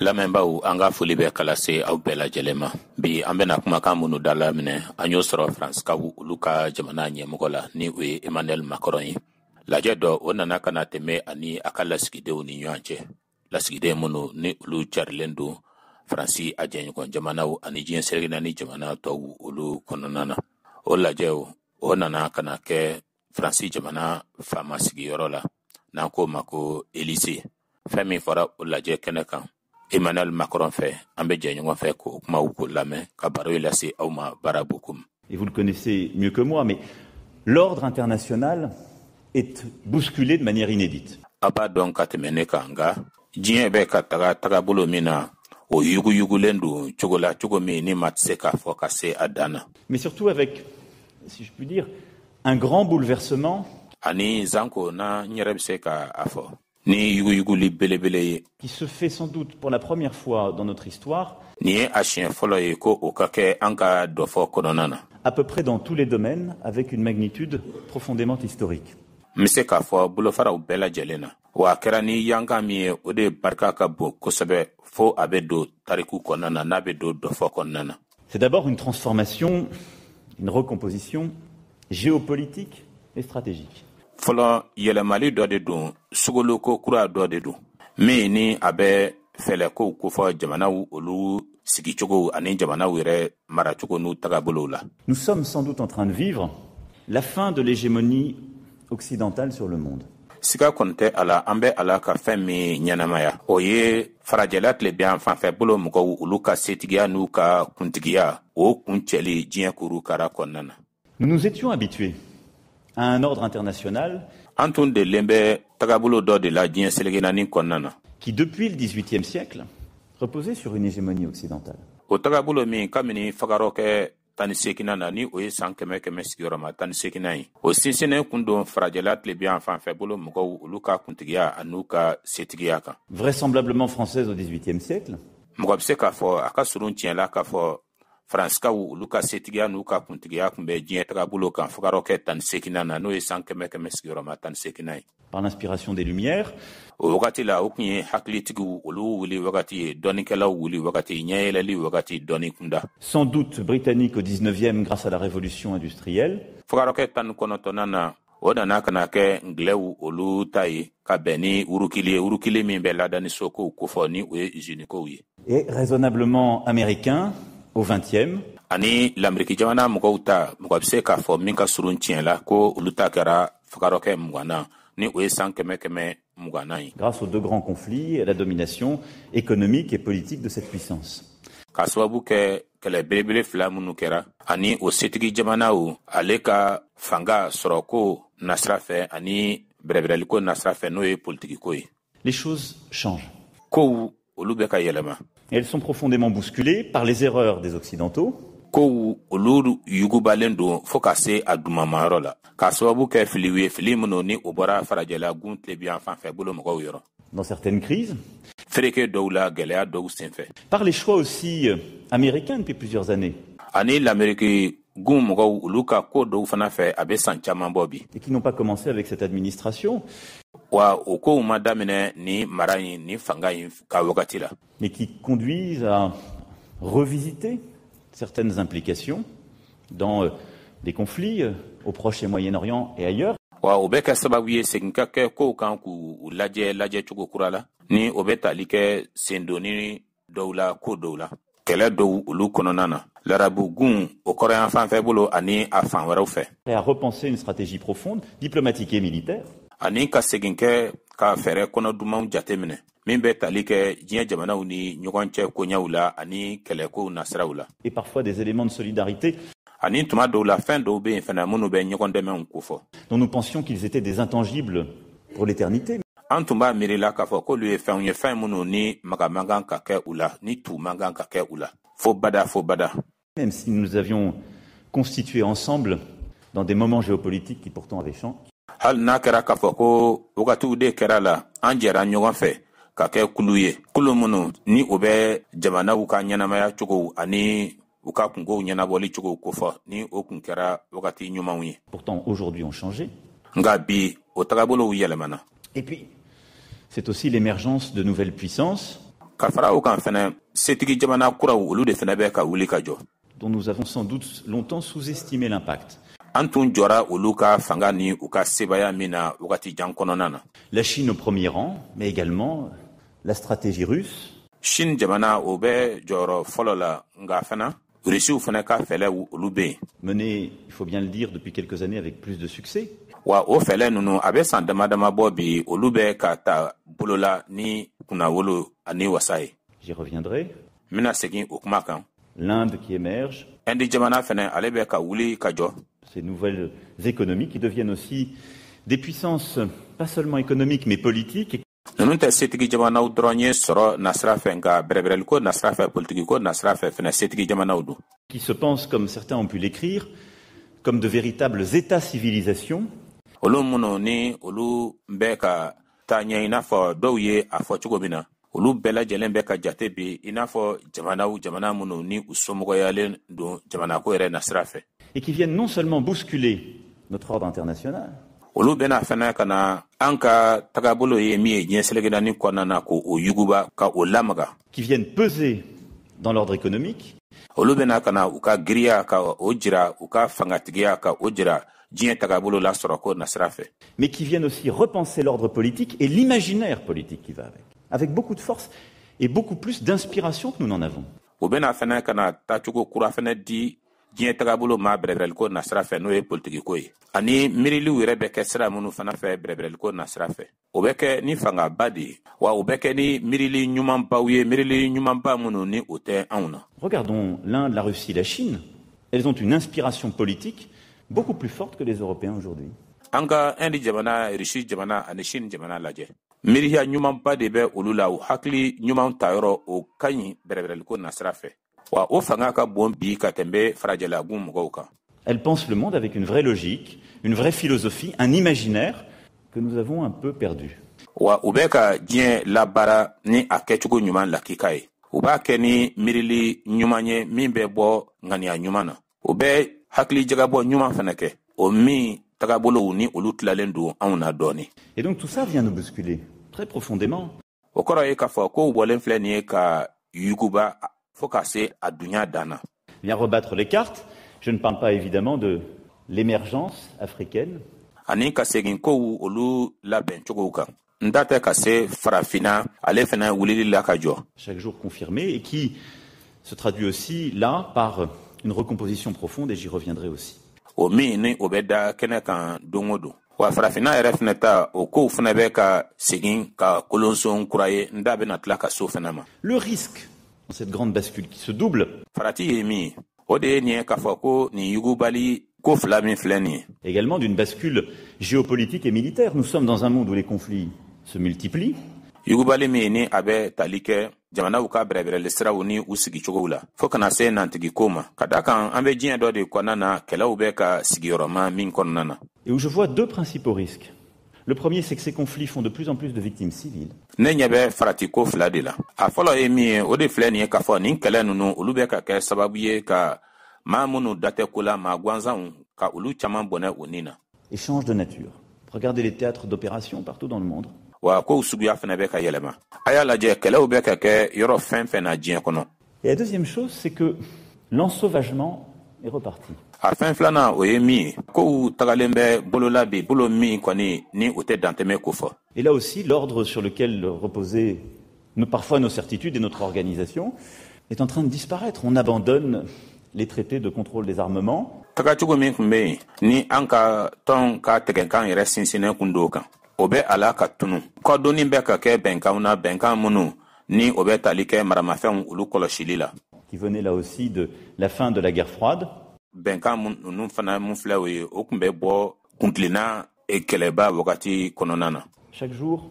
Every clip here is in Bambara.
Lamɛnbaw an ka foli bɛ kala se aw bɛɛ lajɛlen ma bi an bɛna kumakan minnu da la minɛ an y'o sɔrɔ faranskaw olu ka jamana ɲɛmɔgɔ la ni o ye Emmanuel Macron ye. Lajɛ dɔ o nana ka na tɛmɛ ani a ka lasigidenw ni ɲɔgɔn cɛ. Lasigiden minnu ni olu carilen don Faransi a jɛɲɔgɔn jamanaw ani diɲɛ seleke naani jamana tɔw olu kɔnɔna na. O lajɛ o nana ka na kɛ Faransi jamana faama sigiyɔrɔ la n'an k'o ma ko Élysée. Fɛn min fɔra o lajɛ kɛnɛ kan Emmanuel Macron fait un budget ñoo fait ko kuma ko lamé ka baro lase awma barabukum. Et vous le connaissez mieux que moi, mais l'ordre international est bousculé de manière inédite. Aba donc katemene kanga jien be ka taga bolo mina o yugu lendu chogola chogomi ni matseka fo kase adana. Mais surtout avec, si je puis dire, un grand bouleversement ani zanko na nyerebseka afo ni yugu belebele qui se fait sans doute pour la première fois dans notre histoire ni achien folo ko okake anka dofo kononana à peu près dans tous les domaines avec une magnitude profondément historique. Mise ka fo bulofara u bela jelena wa kera ni yanga mi o de barka ka bo kosobe fo abedo tariku konana na bedo dofo konana. C'est d'abord une transformation, une recomposition géopolitique et stratégique. Folo yelemali do de don sugolo ko kura do de don me ni abe fele ko fo jamana olu sigi chogo ani jamana were mara chogo nu tagabolo la. Nous sommes sans doute en train de vivre la fin de l'hégémonie occidentale sur le monde. Sika konte ala ambe ala ka femi nyanamaya oye farajelat le bien fan fe bolo muko ulu ka setigia nu ka kuntigia o kuncheli jien kuru kara konana. Nous nous étions habitués à un ordre international Anton de lembe tagabulo do de la jien selegenani konana qui depuis le XVIIIe siècle reposait sur une hégémonie occidentale. O tagabulo mi kamini fagaroke tani sekina na ni o ye san kɛmɛ sigiyɔrɔma tani sekina ye o sinsinɛ kun don farajɛla tile bi an fan fɛ bolo mɔgɔw olu ka kuntigiya an'u ka setigiya kan. Vraisemblablement française au XVIIIe siècle. Mɔgɔ bɛ se k'a fɔ a ka surun tiɲɛla k'a fɔ faranskaw olu ka setigiya n'u ka kuntigiya kun bɛ diɲɛ tagabolo kan fagarɔkɛ tani sekina na n'o ye san kɛmɛ sigiyɔrɔma tani sekina ye. Par l'inspiration des Lumières. O wagati la o kun ye hakilitigiw olu wuli wagati ye dɔnikɛlaw wuli wagati ɲɛyɛlɛli wagati dɔni kunda. Sans doute britannique au XIXe grâce à la révolution industrielle. Fagarɔkɛ tani kɔnɔntɔnnan na o nana ka na kɛ nglɛw olu ta ye ka bɛn ni urukili min bɛ ladani sokow kofɔ ni o ye usinikow ye. Et raisonnablement américain au XXe. Ani l'Amérique jamana mɔgɔw ta mɔgɔ bɛ se k'a fɔ min ka surun tiɲɛ la ko olu ta kɛra fagarɔkɛ muganna ni o ye san kɛmɛ muganna ye. Grâce aux deux grands conflits et à la domination économique et politique de cette puissance. Ka sababu kɛ kɛlɛ belebele fila minnu kɛra ani o setigi jamanaw ale ka fanga sɔrɔ ko nasira fɛ ani bɛrɛbɛrɛliko nasira fɛ n'o ye politiki ko ye. Les choses changent. Kow olu bɛ ka yɛlɛma. Elles sont profondément bousculées par les erreurs des Occidentaux. Kow olu yugubalen don fo ka se a dumamayɔrɔ la ka sababu kɛ filiw ye fili minnu ni o bɔra farajɛla gun tile bi an fan fɛ bolo mɔgɔw yɔrɔ. Dans certaines crises. Fereke dɔw la gɛlɛya dɔw senfɛ. Par les choix aussi américains depuis plusieurs années. Ani l'Amérique gun mɔgɔw olu ka ko dɔw fana fɛ a bɛ san caman bɔ bi. Et qui n'ont pas commencé avec cette administration. Wa o kow ma daminɛ ni mara in ni fanga in ka wagati la. Mais qui conduisent à revisiter certaines implications dans des conflits au Proche et Moyen-Orient et ailleurs. Wa o bɛ kɛ sababu ye segin ka kɛ kow kan k'u lajɛ cogo kura la ni o bɛ tali kɛ sendoni dɔw la ko dɔw la kɛlɛ dɔw olu kɔnɔna na larabu gun o kɔrɔyan fan fɛ bolo ani a fan wɛrɛw fɛ. Et à repenser une stratégie profonde diplomatique et militaire. Ani ka segin kɛ ka fɛɛrɛ kɔnɔ dumanw jateminɛ min bɛ tali kɛ diɲɛ jamanaw ni ɲɔgɔn cɛ koɲɛw la ani kɛlɛkow nasiraw la. Et parfois des éléments de solidarité. Ani tuma dɔw la fɛn dɔw bɛ yen fana minnu bɛ ɲɔgɔn dɛmɛw kofɔ. Dont nous pensions qu'ils étaient des intangibles pour l'éternité. An tun b'a miiri la k'a fɔ k'olu ye fɛn minnu ni maga man kan ka kɛ u la ni tu man kan ka kɛ u la fo bada. Même si nous avions constitué ensemble dans des moments géopolitiques qui pourtant avaient changé. Hal n'a kɛra k'a fɔ ko wagatiw de kɛra la an jɛra ɲɔgɔn fɛ ka kɛ kulu ye kulu minnu ni o bɛ jamanaw ka ɲɛnamaya cogo ani u ka kungow ɲɛnabɔli cogo kofɔ ni o kun kɛra wagati ɲumanw ye. Pourtant aujourd'hui ont changé. Nka bi o tagabolow yɛlɛmana. Et puis c'est aussi l'émergence de nouvelles puissances. ka fara o kan fɛnɛ setigi jamana kuraw olu de fɛnɛ bɛ ka wuli ka jɔ dont nous avons sans doute longtemps sous-estimé l'impact. an tun jɔra olu ka fanga ni u ka sebaya min na wagati jan kɔnɔna na. La Chine au premier rang, mais également la stratégie russe. Chine jamana o bɛ jɔyɔrɔ fɔlɔ la nga fana Rusiw fana ka fɛlɛ olu bɛ yen. Menée, il faut bien le dire, depuis quelques années avec plus de succès. Wa o fɛlɛ ninnu a bɛ san damadama bɔ bi olu bɛ ka ta bolola ni kunnawolo ani wasa ye. J'y reviendrai. N bɛna segin o kuma kan. L'Inde qui émerge. Indi jamana fana ale bɛ ka wuli ka jɔ. Ces nouvelles économies qui deviennent aussi des puissances pas seulement économiques mais politiques. Ninnu tɛ setigi jamanaw dɔrɔn ye sɔrɔ nasira fɛ nka bɛrɛbɛrɛli ko nasira fɛ politiki ko nasira fɛ fana setigi jamanaw don. Qui se pensent, comme certains ont pu l'écrire, comme de véritables États-civilisations. Olu minnu ni olu bɛ ka taa ɲɛ i n'a fɔ dɔw ye a fɔ cogo min na olu bɛɛ lajɛlen bɛ ka jate bi i n'a fɔ jamana minnu ni u somɔgɔyalen don jamanako yɛrɛ nasira fɛ. Et qui viennent non seulement bousculer notre ordre international. Olu bɛna fɛnɛ ka na an ka tagabolo ye min ye diɲɛ sɛlɛgɛdani kɔnɔna na ko o yuguba ka o lamaga. Qui viennent peser dans l'ordre économique. Olu bɛna ka na u ka giriya ka o jira u ka fangatigiya ka o jira diɲɛ tagabolo la sɔrɔ ko nasira fɛ. Mais qui viennent aussi repenser l'ordre politique et l'imaginaire politique qui va avec beaucoup de force et beaucoup plus d'inspiration que nous n'en avons. O bɛna fɛnɛ ka na tacogo kura fɛnɛ di diɲɛ tagabolo ma bɛrɛbɛrɛli ko nasira fɛ n'o ye politiki ko ye ani miiriliw yɛrɛ bɛ kɛ sira minnu fana fɛ bɛrɛbɛrɛli ko nasira fɛ o bɛ kɛ ni fangaba de ye wa o bɛ kɛ ni miirili ɲumanbaw ye miirili ɲumanba minnu ni o tɛ anw na. Regardons l'Inde, la Russie, la Chine. Elles ont une inspiration politique beaucoup plus forte que les Européens aujourd'hui. An ka Inde jamana, Russie jamana ani Chine jamana lajɛ miiriya ɲumanba de bɛ olu la o hakili ɲuman ta yɔrɔ o ka ɲi bɛrɛbɛrɛli ko nasira fɛ. Wa o fanga ka bon bi ka tɛmɛ farajɛlagun mɔgɔw kan. Elle pense le monde avec une vraie logique, une vraie philosophie, un imaginaire que nous avons un peu perdu. Wa u bɛ ka diɲɛ labaara ni a kɛcogo ɲuman lakika ye. U b'a kɛ ni miirili ɲuman ye min bɛ bɔ ŋaniya ɲuman na. U bɛ hakili jagabɔ ɲuman fana kɛ. O min tagabolow ni olu tilalen don anw na dɔɔni. Et donc tout ça vient nous bousculer très profondément. O kɔrɔ ye k'a fɔ ko bɔlen filɛ nin ye ka yuguba faut casser à dunya dana. Bien rebattre les cartes. Je ne parle pas évidemment de l'émergence africaine. Ani ka segin ko olu labɛn cogow kan. N da tɛ ka se farafina ale fana wulili la ka jɔ. Chaque jour confirmé et qui se traduit aussi là par une recomposition profonde et j'y reviendrai aussi. O min ni o bɛ da kɛnɛ kan don o don. Wa farafina yɛrɛ fana ta o kow fana bɛ ka segin ka kolonson kura ye n da bɛna tila ka so fana ma. Le risque dans cette grande bascule qui se double. Farati ye min o de ye nin ye k'a fɔ ko nin yugubali ko fila min filɛ nin ye. Également d'une bascule géopolitique et militaire. Nous sommes dans un monde où les conflits se multiplient. Yugubali min ni a bɛ tali kɛ jamanaw ka bɛrɛbɛrɛli siraw ni u sigicogow la fo kana se nantigi ko ma ka da kan an bɛ diɲɛ dɔ de kɔnɔna na kɛlɛw bɛ ka sigiyɔrɔma min kɔnɔna na. Et où je vois deux principaux risques. Le premier, c'est que ces conflits font de plus en plus de victimes civiles. Ne ɲɛ bɛ farati ko fila de la a fɔlɔ ye min ye o de filɛ nin ye k'a fɔ nin kɛlɛ ninnu olu bɛ ka kɛ sababu ye ka maa minnu da tɛ ko la maa gansanw ka olu caman bɔnɛ o nin na. Échange de nature. Regardez les théâtres d'opération partout dans le monde. Wa kow suguya fana bɛ ka yɛlɛma a y'a lajɛ kɛlɛw bɛ ka kɛ yɔrɔ fɛn fɛn na diɲɛ kɔnɔ. Et la deuxième chose, c'est que l'ensauvagement est reparti. A fɛn filanan o ye min ye kow tagalen bɛ bolola bi bolo min kɔni ni o tɛ dantɛmɛ ko fɔ. Et là aussi, l'ordre sur lequel reposaient parfois nos certitudes et notre organisation est en train de disparaître. On abandonne les traités de contrôle des armements. Tagacogo min tun bɛ yen ni an ka tɔn ka tɛgɛnkan yɛrɛ sinsinnen kun do kan o bɛ a la ka tunu kɔdonni bɛ ka kɛ bɛnkanw na bɛnkan minnu ni o bɛ tali kɛ maramafɛnw olu kɔlɔsili la. Qui venait là aussi de la fin de la guerre froide. Bɛnkan minnu fana mun filɛ o ye o tun bɛ bɔ kuntilenna kɛlɛba wagati kɔnɔna na. Chaque jour,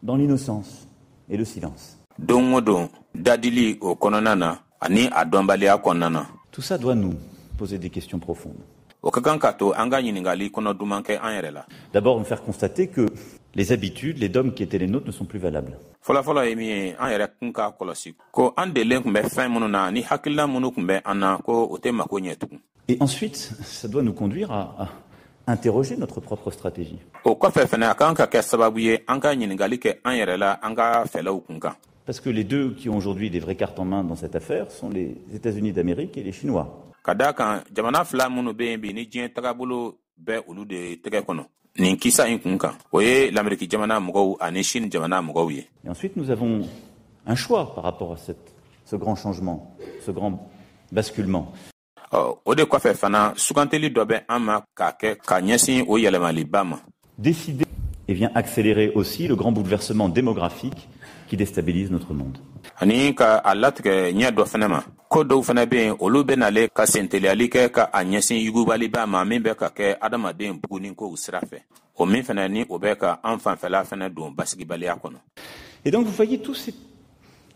dans l'innocence et le silence. Don o don dadili o kɔnɔna na ani a dɔnbaliya kɔnɔna na. Tout ça doit nous poser des questions profondes. O ka kan ka to an ka ɲiningali kɔnɔ duman kɛ an yɛrɛ la. D'abord, nous faire constater que les habitudes, les dogmes qui étaient les nôtres ne sont plus valables. Fɔlɔfɔlɔ ye min ye an yɛrɛ kun ka kɔlɔsi ko an delen tun bɛ fɛn minnu na ni hakilila minnu tun bɛ an na ko o tɛ mako ɲɛ tugun. Et ensuite, ça doit nous conduire à interroger notre propre stratégie. O kɔfɛ fɛnɛ a kan ka kɛ sababu ye an ka ɲiningali kɛ an yɛrɛ la an ka fɛlɛw kun kan. Parce que les deux qui ont aujourd'hui des vraies cartes en main dans cette affaire sont les États-Unis d'Amérique et les Chinois. Kadaka jamana fla munu be ni jien tagabulo be ulu de tege kono. Nin kisa in kunka. Oye l'Amérique jamana mugou ani Chine jamana mugou ye. Et ensuite nous avons un choix par rapport à ce grand changement, ce grand basculement. Ode kwa fe fana sukanteli dobe ama kake kanyesin o yelemali bama. Décider et vient accélérer aussi le grand bouleversement démographique qui déstabilise notre monde. Ani ka alatke nya do fenema ko do fena be olube na le ka senteli alike ka anyesin yugubali bama membe ka ke adamaden buguni ko usrafe. O min fena ni obeka enfant fela fena do basigi bali akono. Et donc vous voyez tous ces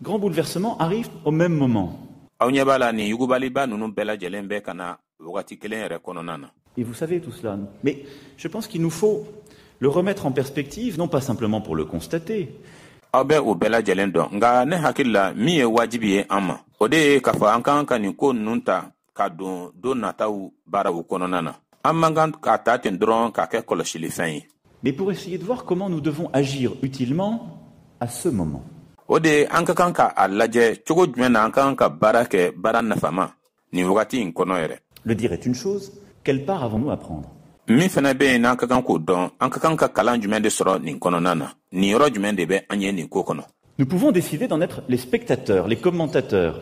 grands bouleversements arrivent au même moment. Et vous savez tout cela. Mais je pense qu'il nous faut le remettre en perspective, non pas simplement pour le constater. Mais pour essayer de voir comment nous devons agir utilement à ce moment. Le dire est une chose, quelle part avons-nous à prendre? Nous pouvons décider d'en être les spectateurs, les commentateurs.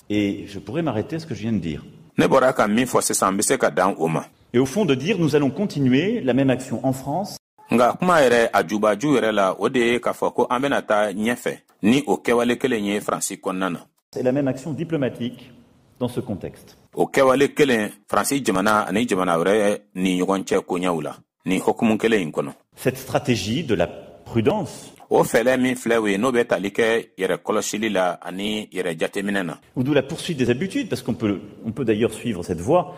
Et je pourrais m'arrêter à ce que je viens de dire. Et au fond de dire, nous allons continuer la même action en France. C'est la même action diplomatique dans ce contexte. Cette stratégie de la prudence ou de la poursuite des habitudes, parce qu'on peut d'ailleurs suivre cette voie,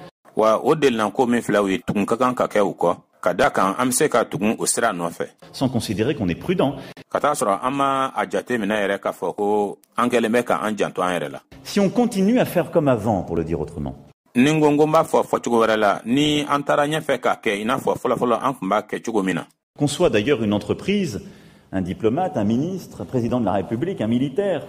sans considérer qu'on est prudent. Si on continue à faire comme avant, pour le dire autrement. Qu'on soit d'ailleurs une entreprise, un diplomate, un ministre, un président de la République, un militaire.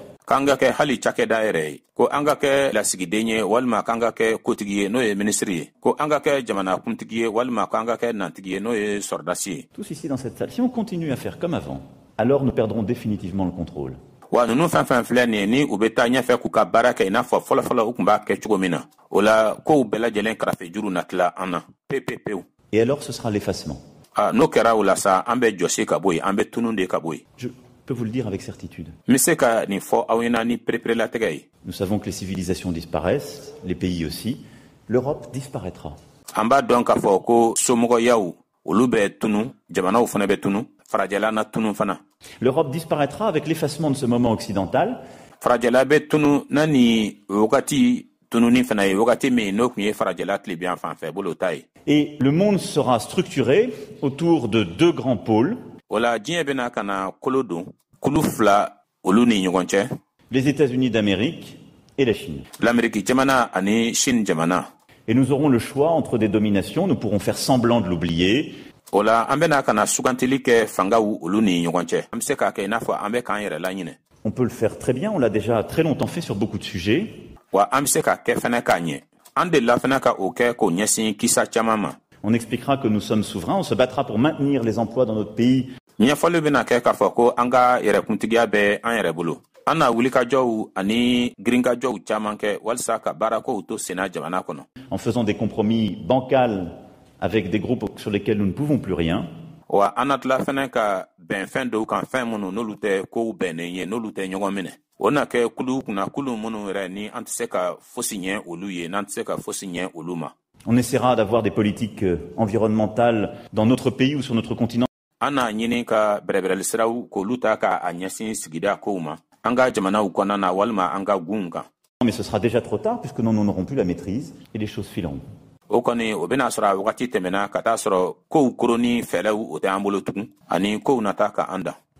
Tous ici dans cette salle, si on continue à faire comme avant, alors nous perdrons définitivement le contrôle. Et alors ce sera l'effacement. Je peux vous le dire avec certitude. Nous savons que les civilisations disparaissent, les pays aussi. L'Europe disparaîtra. L'Europe disparaîtra avec l'effacement de ce moment occidental. Et le monde sera structuré autour de deux grands pôles. Les États-Unis d'Amérique et la Chine. Et nous aurons le choix entre des dominations. Nous pourrons faire semblant de l'oublier. On peut le faire très bien. On l'a déjà très longtemps fait sur beaucoup de sujets. On expliquera que nous sommes souverains. On se battra pour maintenir les emplois dans notre pays. En faisant des compromis bancals avec des groupes sur lesquels nous ne pouvons plus rien. On essaiera d'avoir des politiques environnementales dans notre pays ou sur notre continent. Mais ce sera déjà trop tard puisque nous n'en aurons plus la maîtrise et les choses fileront.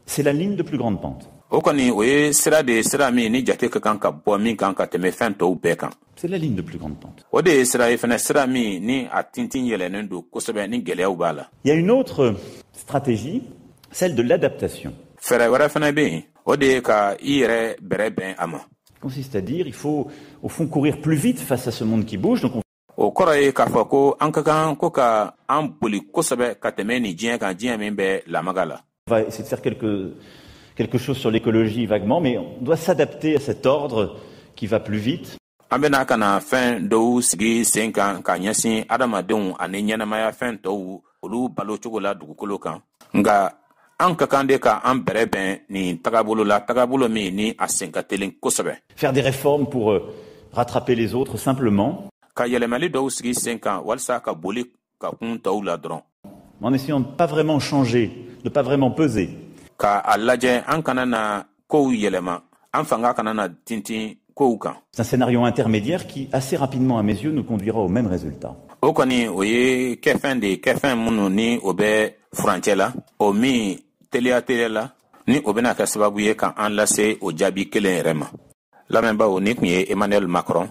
C'est la ligne de plus grande pente. o kɔni o ye sira de sira min ni jate ka kan ka bɔ min kan ka tɛmɛ fɛn tɔw bɛɛ kan. C'est la ligne de plus grande pente. O de ye sira ye fɛnɛ sira min ni a tintin yɛlɛnen don kosɛbɛ ni gɛlɛyaw b'a la. Il y a une autre stratégie, celle de l'adaptation. Fɛɛrɛ wɛrɛ fɛnɛ bɛ yen o de ye ka i yɛrɛ bɛrɛ bɛn a ma. Consiste à dire il faut au fond courir plus vite face à ce monde qui bouge. Donc o kɔrɔ ye k'a fɔ ko an ka kan ko ka an boli kosɛbɛ ka tɛmɛ ni diɲɛ kan diɲɛ min bɛ lamaga la. On va essayer de faire quelque chose sur l'écologie vaguement, mais on doit s'adapter à cet ordre qui va plus vite. An bɛna ka na fɛn dɔw sigi sen kan ka ɲɛsin adamadenw ani ɲɛnamaya fɛn tɔw olu balo cogo la dugukolo kan. Nka an ka kan de ka an bɛrɛ bɛn nin tagabolo la tagabolo min ni a sen ka teli kosɛbɛ. Faire des réformes pour rattraper les autres simplement. Ka yɛlɛmali dɔw sigi sen kan walasa ka boli ka kun tɔw la dɔrɔn. En essayant de ne pas vraiment changer, de ne pas vraiment peser. Ka a lajɛ an kana na kow yɛlɛma an fanga kana na tintin kow kan. C'est un scénario intermédiaire qui, assez rapidement à mes yeux, nous conduira au même résultat. O kɔni o ye kɛfɛn de kɛfɛn minnu ni o bɛ furancɛ la o min teliya la ni o bɛna kɛ sababu ye ka an lase o jaabi kelen yɛrɛ ma. Lamɛnbaaw ni kun ye Emmanuel Macron